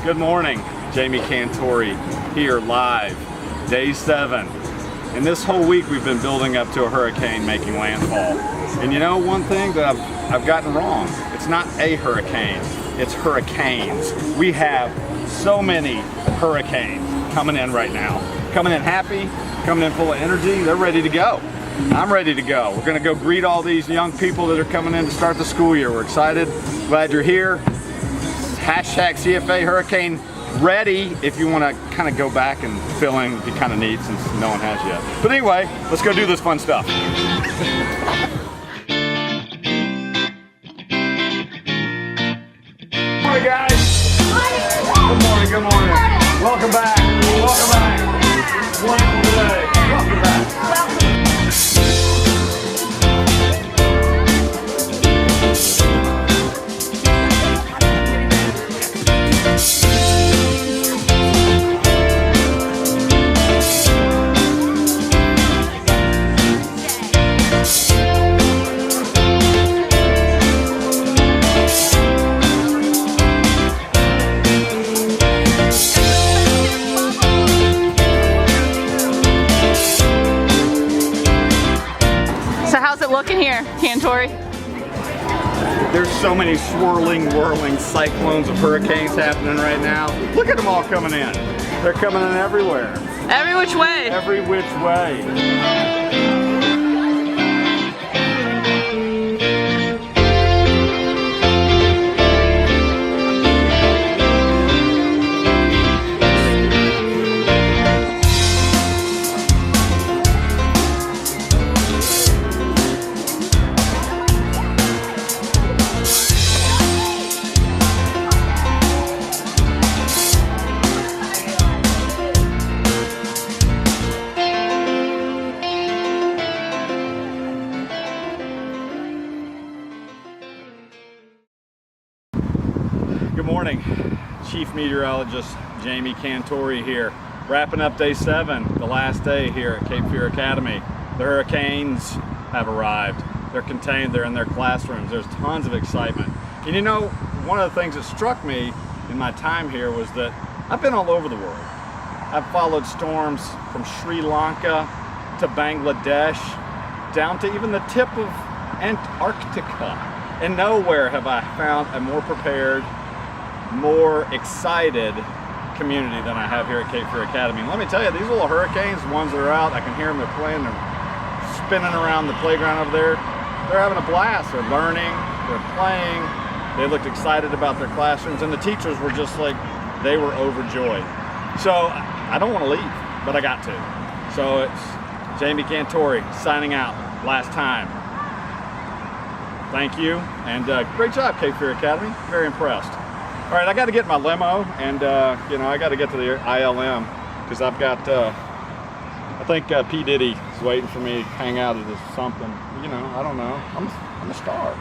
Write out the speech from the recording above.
Good morning, Jami Cantore here live, day 7. And this whole week we've been building up to a hurricane making landfall. And you know one thing that I've gotten wrong? It's not a hurricane, it's hurricanes. We have so many hurricanes coming in right now. Coming in happy, coming in full of energy, they're ready to go. I'm ready to go. We're gonna go greet all these young people that are coming in to start the school year. We're excited, glad you're here. Hashtag CFAHurricaneReady if you want to kind of go back and fill in. It'd be kind of neat since no one has yet. But anyway, let's go do this fun stuff. Good morning, guys. Good morning, good morning. Welcome back. Welcome back. Wonderful day. Welcome back. So how's it looking here, Cantore? There's so many swirling, whirling cyclones of hurricanes happening right now. Look at them all coming in. They're coming in everywhere. Every which way. Every which way. Good morning, Chief Meteorologist Jami Cantore here, wrapping up day 7, the last day here at CFAHUR Academy. The hurricanes have arrived. They're contained, they're in their classrooms. There's tons of excitement. And you know, one of the things that struck me in my time here was that I've been all over the world. I've followed storms from Sri Lanka to Bangladesh, down to even the tip of Antarctica. And nowhere have I found a more prepared, more excited community than I have here at CFAHUR Academy. And let me tell you, these little hurricanes, the ones that are out, I can hear them, they're playing, they're spinning around the playground over there. They're having a blast, they're learning, they're playing. They looked excited about their classrooms, and the teachers were just like, they were overjoyed. So I don't want to leave, but I got to. So it's Jami Cantore signing out, last time. Thank you, and great job, CFAHUR Academy. Very impressed. All right, I got to get my limo, and you know, I got to get to the ILM because I've got, I think P. Diddy is waiting for me to hang out at something. You know, I don't know. I'm a star.